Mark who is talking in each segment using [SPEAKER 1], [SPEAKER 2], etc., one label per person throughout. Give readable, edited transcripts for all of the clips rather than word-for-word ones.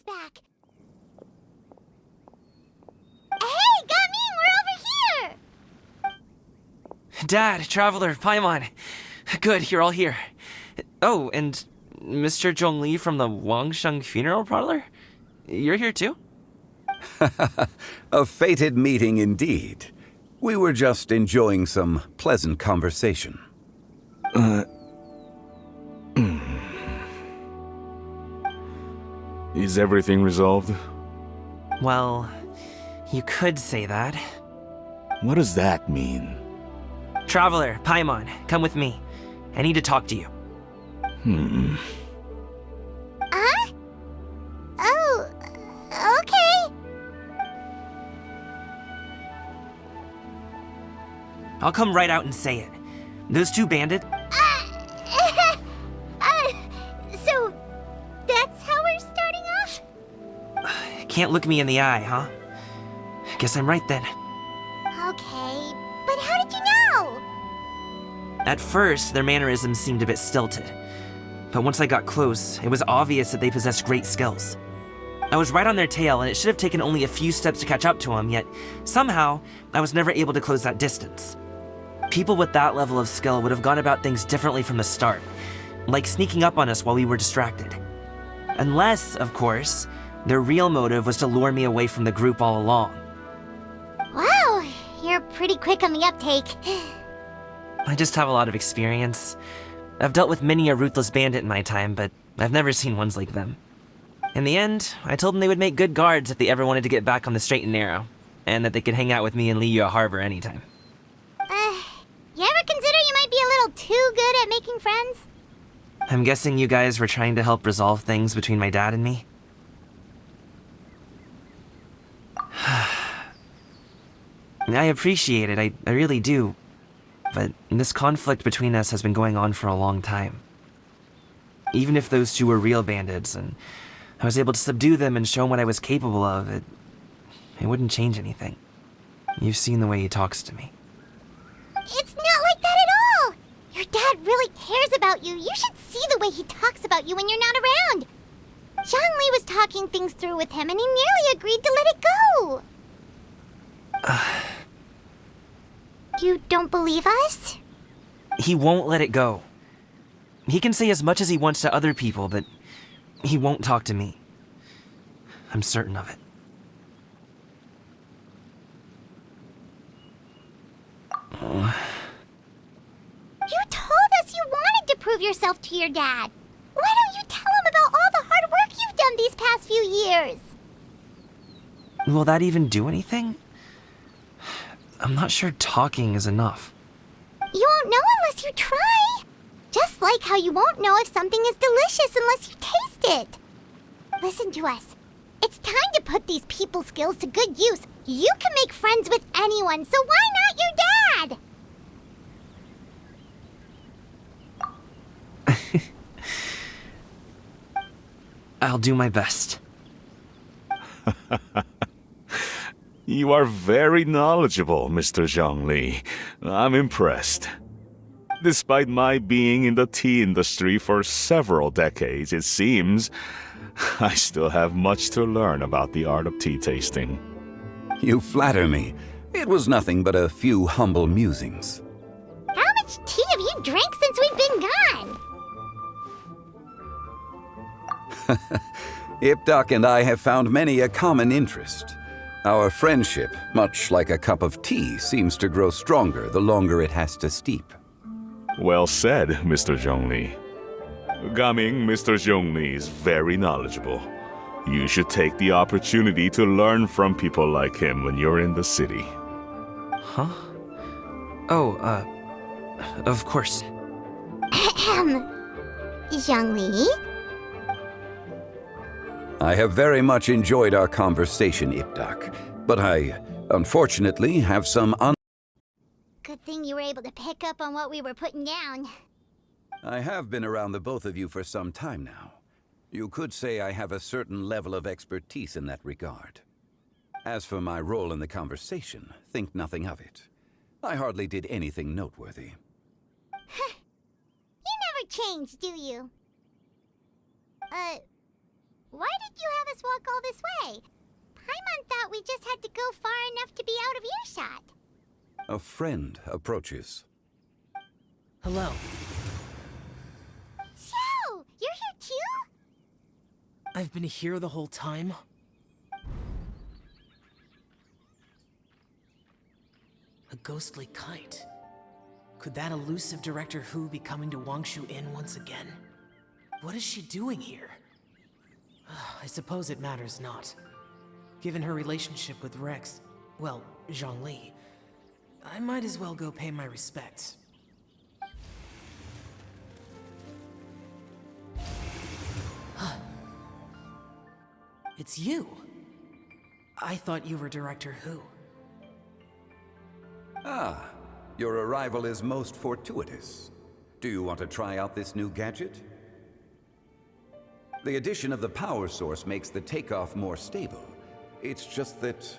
[SPEAKER 1] friends back. Hey, Gamin, we're over here!
[SPEAKER 2] Dad, Traveler, Paimon. Good, you're all here. Oh, and Mr. Zhongli from the Wangsheng Funeral Parlor? You're here too?
[SPEAKER 3] A fated meeting indeed. We were just enjoying some pleasant conversation.
[SPEAKER 4] Is everything resolved?
[SPEAKER 2] Well, you could say that.
[SPEAKER 4] What does that mean?
[SPEAKER 2] Traveler, Paimon, come with me. I need to talk to you.
[SPEAKER 1] Huh? Oh, okay.
[SPEAKER 2] I'll come right out and say it. Those two bandits...
[SPEAKER 1] So, that's how we're starting off?
[SPEAKER 2] Can't look me in the eye, huh? Guess I'm right then.
[SPEAKER 1] Okay, but how did you know?
[SPEAKER 2] At first, their mannerisms seemed a bit stilted. But once I got close, it was obvious that they possessed great skills. I was right on their tail, and it should have taken only a few steps to catch up to them, yet somehow, I was never able to close that distance. People with that level of skill would have gone about things differently from the start, like sneaking up on us while we were distracted. Unless, of course, their real motive was to lure me away from the group all along.
[SPEAKER 1] Wow, you're pretty quick on the uptake.
[SPEAKER 2] I just have a lot of experience. I've dealt with many a ruthless bandit in my time, but I've never seen ones like them. In the end, I told them they would make good guards if they ever wanted to get back on the straight and narrow, and that they could hang out with me in Liyue Harbor anytime.
[SPEAKER 1] You ever consider you might be a little too good at making friends?
[SPEAKER 2] I'm guessing you guys were trying to help resolve things between my dad and me? I appreciate it, I really do. But this conflict between us has been going on for a long time. Even if those two were real bandits, and I was able to subdue them and show them what I was capable of, it wouldn't change anything. You've seen the way he talks to me.
[SPEAKER 1] It's not like that at all! Your dad really cares about you. You should see the way he talks about you when you're not around. Zhongli was talking things through with him, and he nearly agreed to let it go. You don't believe us?
[SPEAKER 2] He won't let it go. He can say as much as he wants to other people, but he won't talk to me. I'm certain of it.
[SPEAKER 1] You told us you wanted to prove yourself to your dad. Why don't you tell him about all the hard work you've done these past few years?
[SPEAKER 2] Will that even do anything? I'm not sure talking is enough.
[SPEAKER 1] You won't know unless you try. Just like how you won't know if something is delicious unless you taste it. Listen to us. It's time to put these people skills to good use. You can make friends with anyone, so why not your dad?
[SPEAKER 2] I'll do my best.
[SPEAKER 4] You are very knowledgeable, Mr. Zhongli. I'm impressed. Despite my being in the tea industry for several decades, it seems I still have much to learn about the art of tea tasting.
[SPEAKER 3] You flatter me. It was nothing but a few humble musings.
[SPEAKER 1] How much tea have you drank since we've been gone?
[SPEAKER 3] Ipdak and I have found many a common interest. Our friendship, much like a cup of tea, seems to grow stronger the longer it has to steep.
[SPEAKER 4] Well said, Mr. Zhongli. Gaming, Mr. Zhongli is very knowledgeable. You should take the opportunity to learn from people like him when you're in the city.
[SPEAKER 2] Huh? Oh, of course.
[SPEAKER 1] Ahem. Zhongli?
[SPEAKER 3] I have very much enjoyed our conversation, Ipdak, but I, unfortunately, have some
[SPEAKER 1] Good thing you were able to pick up on what we were putting down.
[SPEAKER 3] I have been around the both of you for some time now. You could say I have a certain level of expertise in that regard. As for my role in the conversation, think nothing of it. I hardly did anything noteworthy.
[SPEAKER 1] You never change, do you? Why did you have us walk all this way? Paimon thought we just had to go far enough to be out of earshot.
[SPEAKER 3] A friend approaches.
[SPEAKER 2] Hello.
[SPEAKER 1] Xiao! You're here too?
[SPEAKER 2] I've been here the whole time? A ghostly kite. Could that elusive Director Hu be coming to Wangshu Inn once again? What is she doing here? I suppose it matters not. Given her relationship with Rex, well, Zhongli, I might as well go pay my respects. It's you! I thought you were Director Hu.
[SPEAKER 3] Ah, your arrival is most fortuitous. Do you want to try out this new gadget? The addition of the power source makes the takeoff more stable. It's just that...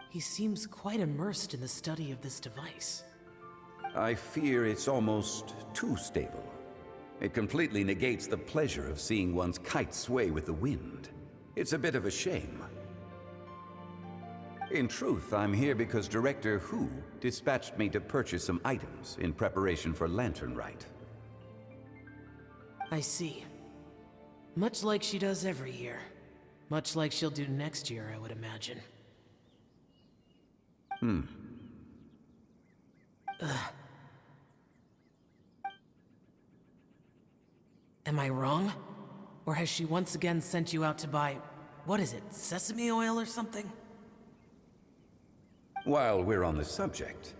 [SPEAKER 2] He seems quite immersed in the study of this device.
[SPEAKER 3] I fear it's almost too stable. It completely negates the pleasure of seeing one's kite sway with the wind. It's a bit of a shame. In truth, I'm here because Director Hu dispatched me to purchase some items in preparation for Lantern Rite.
[SPEAKER 2] I see. Much like she does every year. Much like she'll do next year, I would imagine. Am I wrong? Or has she once again sent you out to buy, what is it, sesame oil or something?
[SPEAKER 3] While we're on the subject,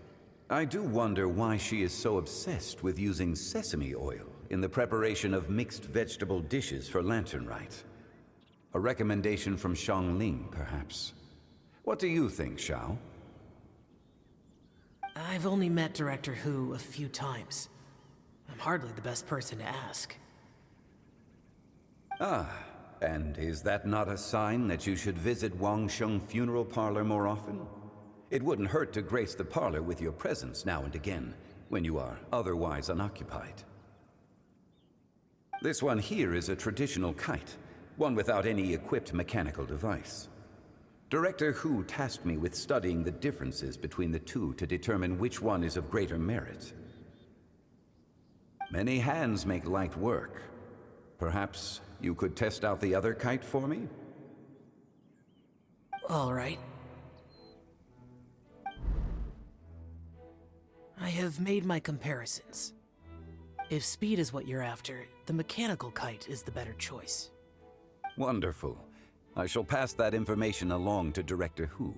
[SPEAKER 3] I do wonder why she is so obsessed with using sesame oil in the preparation of mixed vegetable dishes for Lantern Rite. A recommendation from Xiangling, perhaps. What do you think, Xiao?
[SPEAKER 2] I've only met Director Hu a few times. I'm hardly the best person to ask.
[SPEAKER 3] Ah, and is that not a sign that you should visit Wangsheng Funeral Parlor more often? It wouldn't hurt to grace the parlor with your presence now and again, when you are otherwise unoccupied. This one here is a traditional kite, one without any equipped mechanical device. Director Hu tasked me with studying the differences between the two to determine which one is of greater merit. Many hands make light work. Perhaps you could test out the other kite for me?
[SPEAKER 2] All right. I have made my comparisons. If speed is what you're after, the mechanical kite is the better choice.
[SPEAKER 3] Wonderful. I shall pass that information along to Director Hu.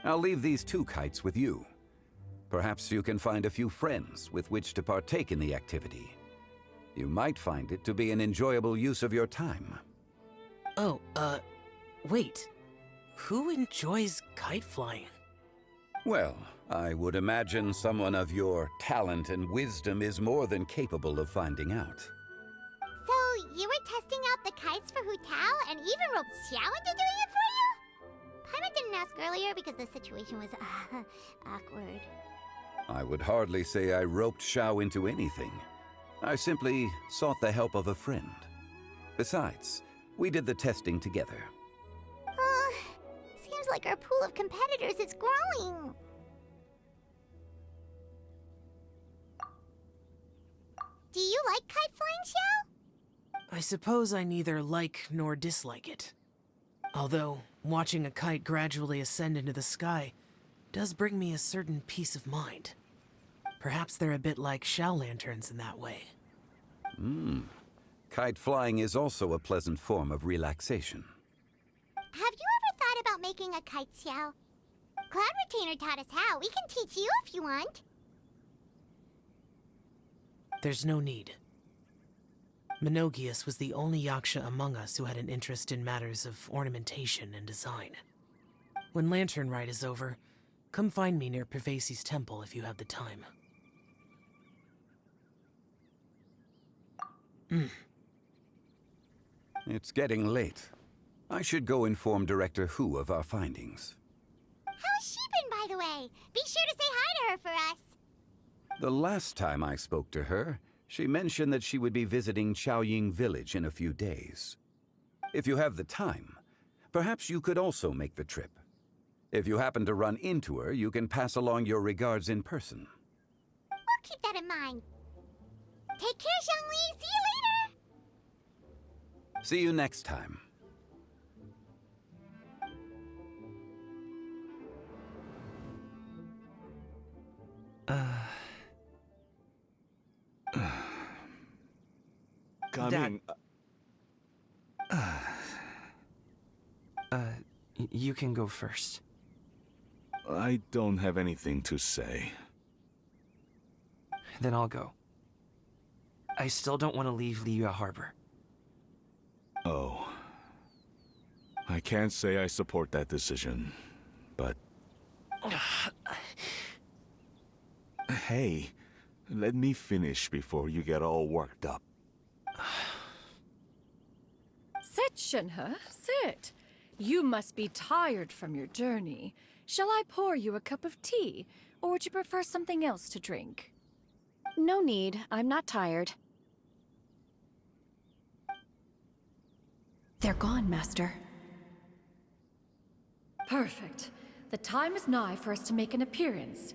[SPEAKER 3] I'll leave these two kites with you. Perhaps you can find a few friends with which to partake in the activity. You might find it to be an enjoyable use of your time.
[SPEAKER 2] Oh, wait. Who enjoys kite flying?
[SPEAKER 3] Well, I would imagine someone of your talent and wisdom is more than capable of finding out.
[SPEAKER 1] So, you were testing out the kites for Hu Tao and even roped Xiao into doing it for you? Paimon didn't ask earlier because the situation was, awkward.
[SPEAKER 3] I would hardly say I roped Xiao into anything. I simply sought the help of a friend. Besides, we did the testing together.
[SPEAKER 1] Seems like our pool of competitors is growing. Do you like kite flying, Xiao?
[SPEAKER 2] I suppose I neither like nor dislike it. Although, watching a kite gradually ascend into the sky does bring me a certain peace of mind. Perhaps they're a bit like Xiao lanterns in that way.
[SPEAKER 3] Kite flying is also a pleasant form of relaxation.
[SPEAKER 1] Have you ever thought about making a kite, Xiao? Cloud Retainer taught us how. We can teach you if you want.
[SPEAKER 2] There's no need. Menogius was the only yaksha among us who had an interest in matters of ornamentation and design. When Lantern Rite is over, come find me near Pervasi's temple if you have the time.
[SPEAKER 3] It's getting late. I should go inform Director Hu of our findings.
[SPEAKER 1] How's she been, by the way? Be sure to say hi to her for us.
[SPEAKER 3] The last time I spoke to her, She mentioned that she would be visiting Chaoying Village in a few days. If you have the time, perhaps you could also make the trip. If you happen to run into her, you can pass along your regards in person.
[SPEAKER 1] I'll keep that in mind. Take care, Zhongli. See you later.
[SPEAKER 3] See you next time.
[SPEAKER 4] Coming.
[SPEAKER 2] You can go first.
[SPEAKER 4] I don't have anything to say.
[SPEAKER 2] Then I'll go. I still don't want to leave Liyue Harbor.
[SPEAKER 4] Oh. I can't say I support that decision, but... Hey, let me finish before you get all worked up.
[SPEAKER 5] Sit, Shenhe, sit. You must be tired from your journey. Shall I pour you a cup of tea, or would you prefer something else to drink?
[SPEAKER 6] No need. I'm not tired. They're gone, Master.
[SPEAKER 5] Perfect. The time is nigh for us to make an appearance.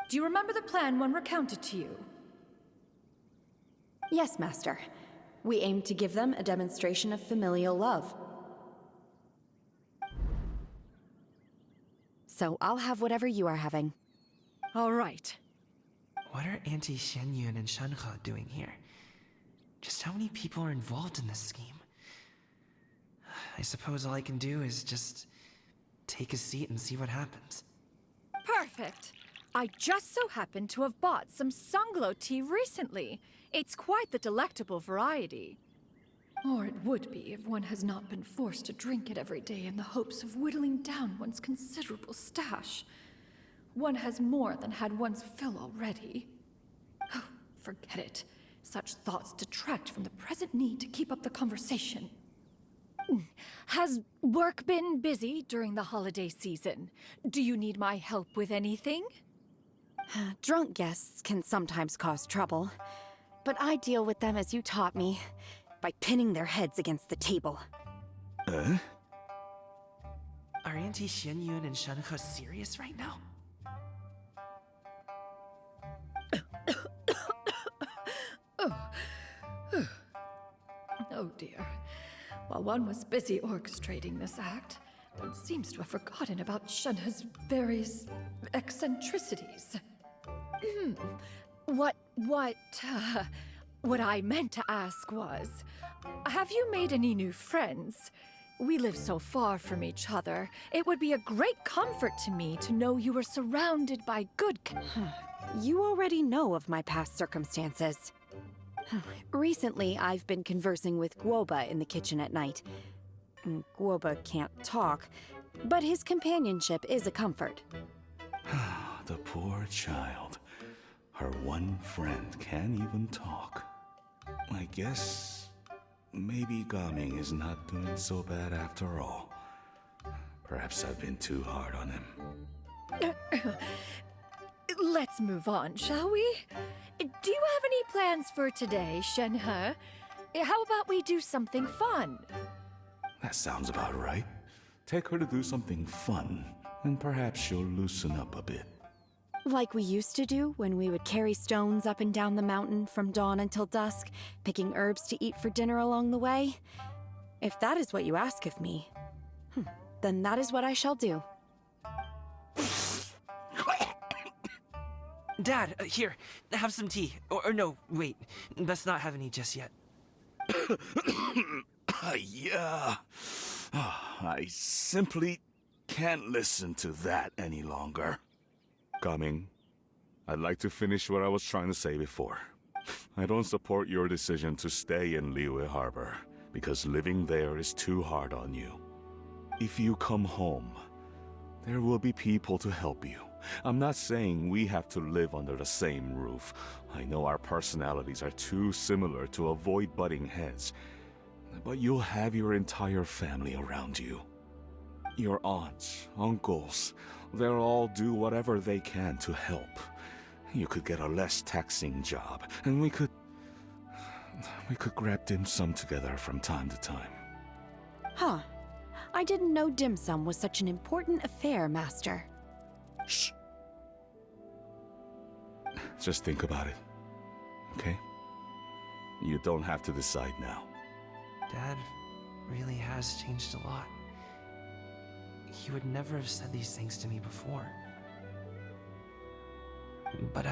[SPEAKER 5] Do you remember the plan when recounted to you?
[SPEAKER 6] Yes, Master. We aim to give them a demonstration of familial love. So I'll have whatever you are having.
[SPEAKER 5] All right.
[SPEAKER 2] What are Auntie Xianyun and Shenhe doing here? Just how many people are involved in this scheme? I suppose all I can do is just take a seat and see what happens.
[SPEAKER 5] Perfect. I just so happen to have bought some Sunglow tea recently. It's quite the delectable variety. Or it would be if one has not been forced to drink it every day in the hopes of whittling down one's considerable stash. One has more than had one's fill already. Oh, forget it. Such thoughts detract from the present need to keep up the conversation. Has work been busy during the holiday season? Do you need my help with anything?
[SPEAKER 6] Drunk guests can sometimes cause trouble, but I deal with them as you taught me, by pinning their heads against the table.
[SPEAKER 2] Are Auntie Xianyun and Shenhe serious right now?
[SPEAKER 5] Oh dear. While one was busy orchestrating this act, one seems to have forgotten about Shenhe's various eccentricities. What I meant to ask was, have you made any new friends? We live so far from each other. It would be a great comfort to me to know you were surrounded by good...
[SPEAKER 6] You already know of my past circumstances. Recently, I've been conversing with Guoba in the kitchen at night. Guoba can't talk, but his companionship is a comfort.
[SPEAKER 4] The poor child. Her one friend can't even talk. I guess maybe Gaming is not doing so bad after all. Perhaps I've been too hard on him.
[SPEAKER 5] Let's move on, shall we? Do you have any plans for today, Shenhe? How about we do something fun?
[SPEAKER 4] That sounds about right. Take her to do something fun, and perhaps she'll loosen up a bit.
[SPEAKER 6] Like we used to do when we would carry stones up and down the mountain from dawn until dusk, picking herbs to eat for dinner along the way. If that is what you ask of me, then that is what I shall do.
[SPEAKER 2] Dad, here, have some tea. Or no, wait, let's not have any just yet.
[SPEAKER 4] Yeah. I simply can't listen to that any longer. Coming. I'd like to finish what I was trying to say before. I don't support your decision to stay in Liyue Harbor, because living there is too hard on you. If you come home, there will be people to help you. I'm not saying we have to live under the same roof. I know our personalities are too similar to avoid butting heads. But you'll have your entire family around you. Your aunts, uncles, they'll all do whatever they can to help. You could get a less taxing job, and we could grab dim sum together from time to time.
[SPEAKER 6] Huh. I didn't know dim sum was such an important affair, Master.
[SPEAKER 4] Shh. Just think about it, okay? You don't have to decide now.
[SPEAKER 2] Dad really has changed a lot. He would never have said these things to me before. But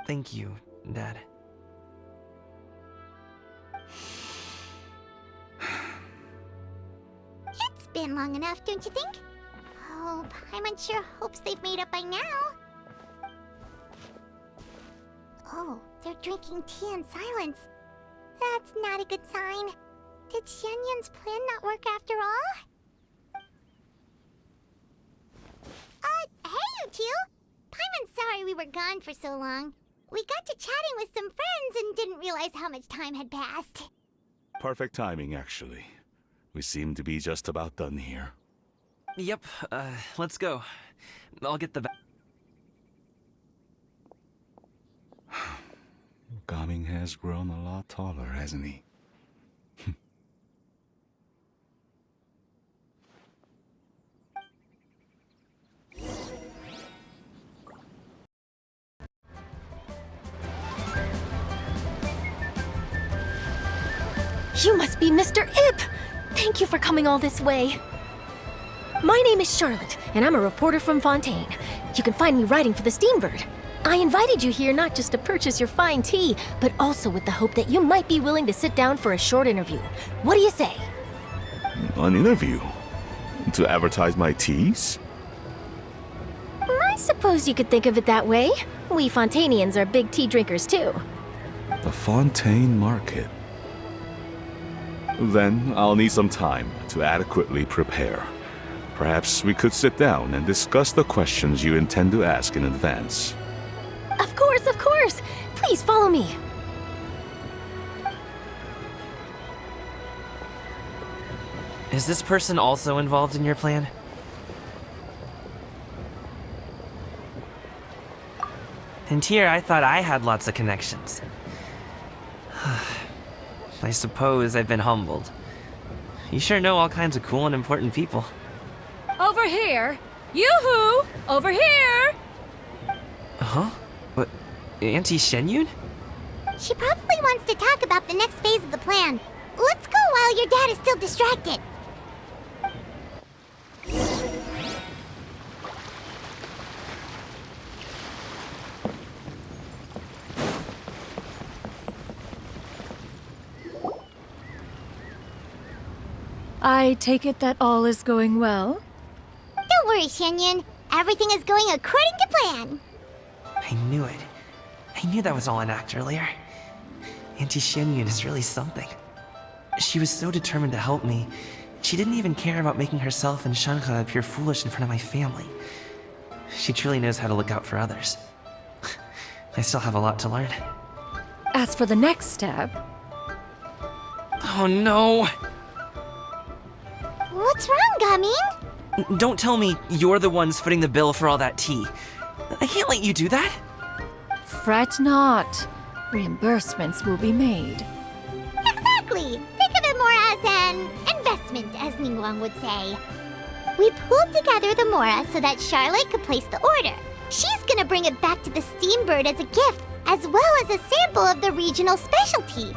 [SPEAKER 2] thank you, Dad.
[SPEAKER 1] It's been long enough, don't you think? Oh, Paimon sure hopes they've made up by now. Oh, they're drinking tea in silence. That's not a good sign. Did Xianyun's plan not work after all? Hey, you two! Paimon's sorry we were gone for so long. We got to chatting with some friends and didn't realize how much time had passed.
[SPEAKER 4] Perfect timing, actually. We seem to be just about done here.
[SPEAKER 2] Yep, let's go. I'll get the
[SPEAKER 4] Gaming has grown a lot taller, hasn't he?
[SPEAKER 7] You must be Mr. Ip! Thank you for coming all this way. My name is Charlotte, and I'm a reporter from Fontaine. You can find me writing for the Steambird. I invited you here not just to purchase your fine tea, but also with the hope that you might be willing to sit down for a short interview. What do you say?
[SPEAKER 4] An interview? To advertise my teas?
[SPEAKER 7] I suppose you could think of it that way. We Fontainians are big tea drinkers too.
[SPEAKER 4] The Fontaine Market. Then I'll need some time to adequately prepare. Perhaps we could sit down and discuss the questions you intend to ask in advance.
[SPEAKER 7] Of course, of course! Please follow me.
[SPEAKER 2] Is this person also involved in your plan? And here I thought I had lots of connections. I suppose I've been humbled. You sure know all kinds of cool and important people.
[SPEAKER 5] Over here! Yoo-hoo! Over here!
[SPEAKER 2] Huh? What? Auntie Shenyun?
[SPEAKER 1] She probably wants to talk about the next phase of the plan. Let's go while your dad is still distracted.
[SPEAKER 5] I take it that all is going well?
[SPEAKER 1] Don't worry, Xianyun. Everything is going according to plan.
[SPEAKER 2] I knew it. I knew that was all an act earlier. Auntie Shenyun is really something. She was so determined to help me. She didn't even care about making herself and Shanka appear foolish in front of my family. She truly knows how to look out for others. I still have a lot to learn.
[SPEAKER 5] As for the next step...
[SPEAKER 2] Oh no!
[SPEAKER 1] What's wrong, Gaming?
[SPEAKER 2] Don't tell me you're the ones footing the bill for all that tea. I can't let you do that.
[SPEAKER 5] Fret not. Reimbursements will be made.
[SPEAKER 1] Exactly. Think of it more as an investment, as Ningguang would say. We pooled together the Mora so that Charlotte could place the order. She's gonna bring it back to the Steambird as a gift, as well as a sample of the regional specialty.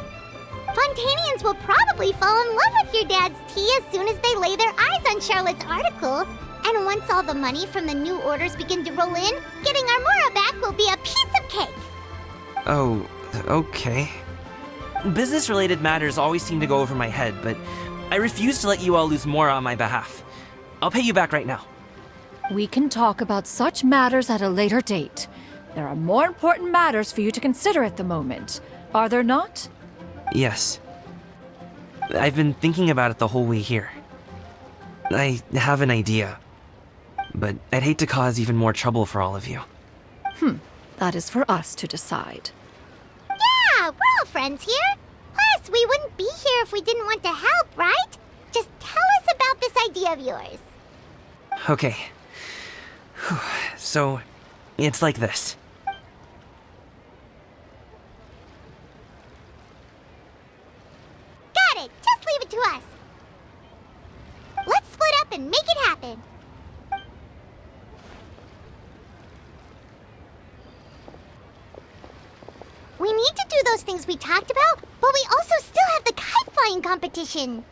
[SPEAKER 1] Fontainians will probably fall in love with your dad's tea as soon as they lay their eyes on Charlotte's article. And once all the money from the new orders begin to roll in, getting our Mora back will be a piece of cake.
[SPEAKER 2] Oh, okay. Business-related matters always seem to go over my head, but I refuse to let you all lose more on my behalf. I'll pay you back right now.
[SPEAKER 5] We can talk about such matters at a later date. There are more important matters for you to consider at the moment, are there not?
[SPEAKER 2] Yes. I've been thinking about it the whole way here. I have an idea, but I'd hate to cause even more trouble for all of you.
[SPEAKER 5] That is for us to decide.
[SPEAKER 1] Yeah, we're all friends here. Plus, we wouldn't be here if we didn't want to help, right? Just tell us about this idea of yours.
[SPEAKER 2] Okay. So, it's like this.
[SPEAKER 1] Got it! Just leave it to us! Let's split up and make it happen! We need to do those things we talked about, but we also still have the kite flying competition.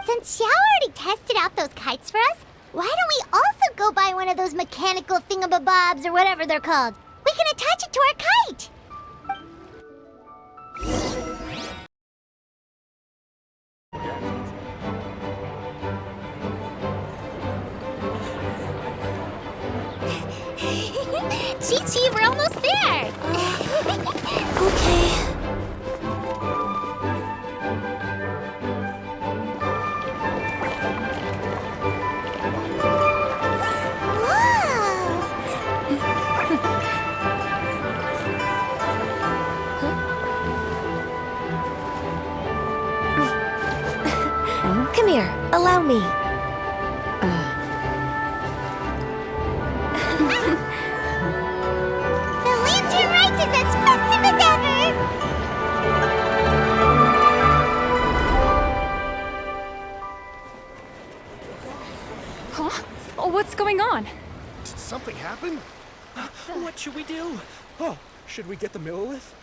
[SPEAKER 1] Since Xiao already tested out those kites for us, why don't we also go buy one of those mechanical thingamabobs or whatever they're called? We can attach it to our kite! Chi-Chi, we're almost there! Okay.
[SPEAKER 7] Come here, allow me.
[SPEAKER 1] The lantern rite is as festive as ever!
[SPEAKER 5] Huh? Oh, what's going on?
[SPEAKER 8] Did something happen? What should we do? Oh, should we get the Millilith?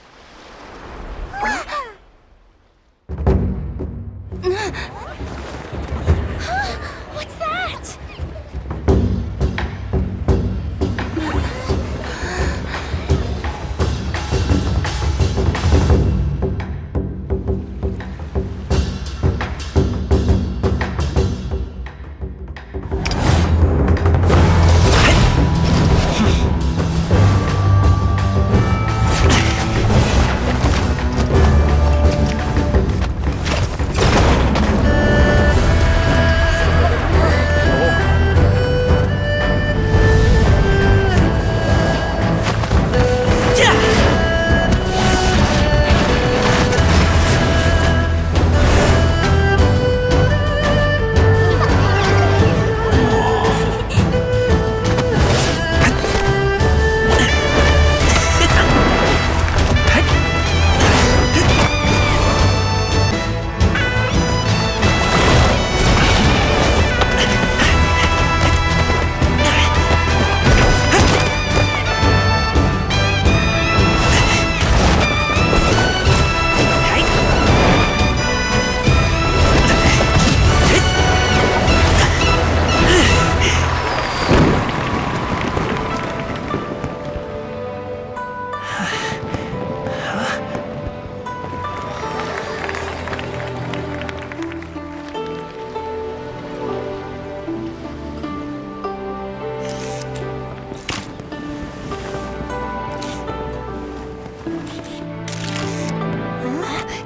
[SPEAKER 7] What's that?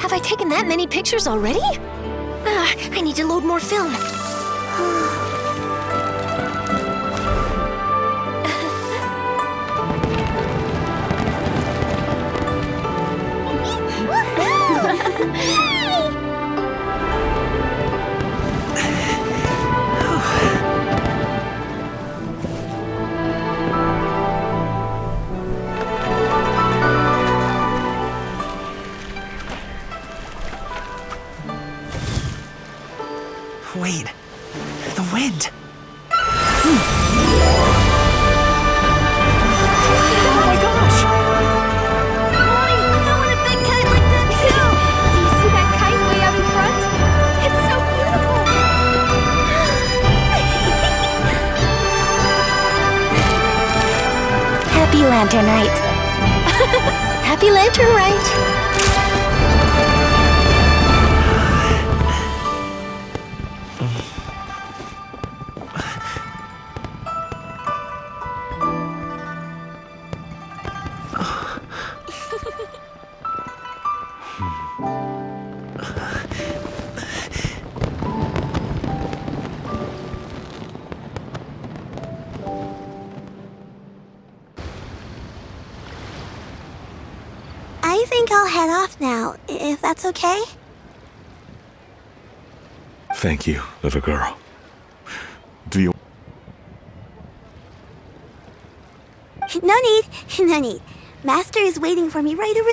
[SPEAKER 7] Have I taken that many pictures already? I need to load more film.
[SPEAKER 2] Wait, the wind.
[SPEAKER 5] Oh my gosh!
[SPEAKER 7] Mommy, I want a big kite like that too!
[SPEAKER 5] Do you see that kite way out in front? It's so beautiful!
[SPEAKER 7] Happy Lantern Rite. Happy Lantern Rite.
[SPEAKER 1] I think I'll head off now, if that's okay?
[SPEAKER 4] Thank you, little girl. Do you...
[SPEAKER 1] No need, no need. Master is waiting for me right over...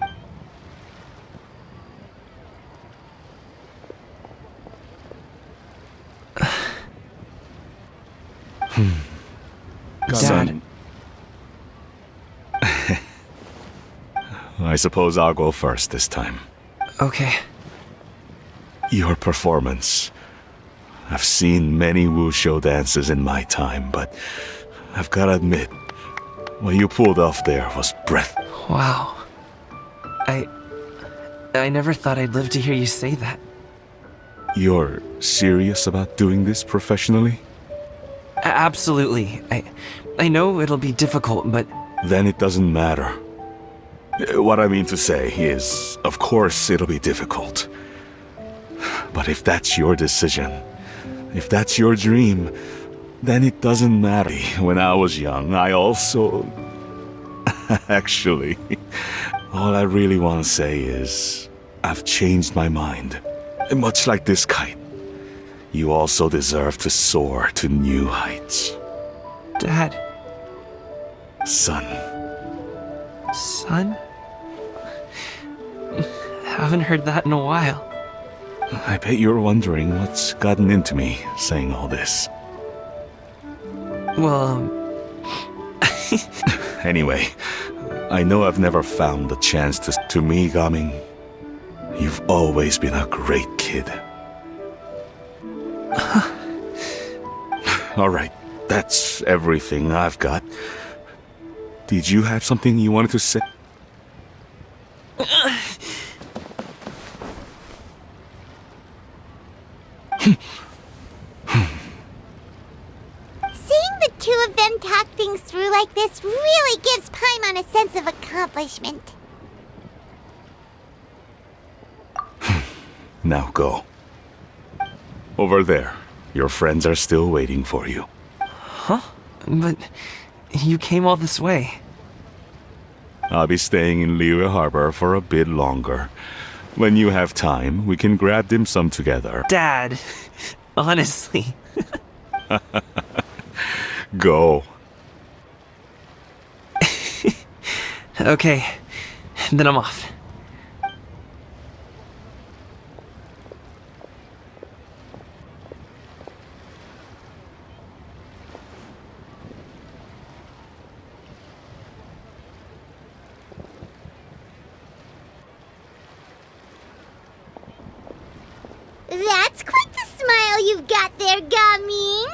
[SPEAKER 2] Dad.
[SPEAKER 4] I suppose I'll go first this time.
[SPEAKER 2] Okay.
[SPEAKER 4] Your performance. I've seen many wushou dances in my time, but I've gotta admit, what you pulled off there was breath.
[SPEAKER 2] Wow. I never thought I'd live to hear you say that.
[SPEAKER 4] You're serious about doing this professionally?
[SPEAKER 2] Absolutely. I know it'll be difficult, but...
[SPEAKER 4] Then it doesn't matter. What I mean to say is, of course it'll be difficult. But if that's your decision, if that's your dream, then it doesn't matter. When I was young, I also... Actually, all I really want to say is, I've changed my mind. Much like this kite, you also deserve to soar to new heights.
[SPEAKER 2] Dad.
[SPEAKER 4] Son.
[SPEAKER 2] Son? Haven't heard that in a while.
[SPEAKER 4] I bet you're wondering what's gotten into me saying all this.
[SPEAKER 2] Well,
[SPEAKER 4] Anyway, I know I've never found the chance to me, Gaming. You've always been a great kid. Alright, that's everything I've got. Did you have something you wanted to say?
[SPEAKER 1] Seeing the two of them talk things through like this really gives Paimon a sense of accomplishment.
[SPEAKER 4] Now go. Over there. Your friends are still waiting for you.
[SPEAKER 2] huh? But you came all this way.
[SPEAKER 4] I'll be staying in Liyue Harbor for a bit longer. When you have time, we can grab dim sum together.
[SPEAKER 2] Dad, honestly.
[SPEAKER 4] Go.
[SPEAKER 2] Okay, then I'm off.
[SPEAKER 1] That's quite the smile you've got there, Gaming.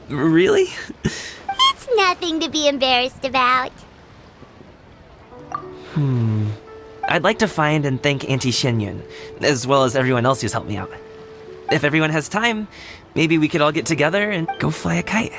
[SPEAKER 2] Really?
[SPEAKER 1] It's nothing to be embarrassed about.
[SPEAKER 2] I'd like to find and thank Auntie Xinyun, as well as everyone else who's helped me out. If everyone has time, maybe we could all get together and go fly a kite.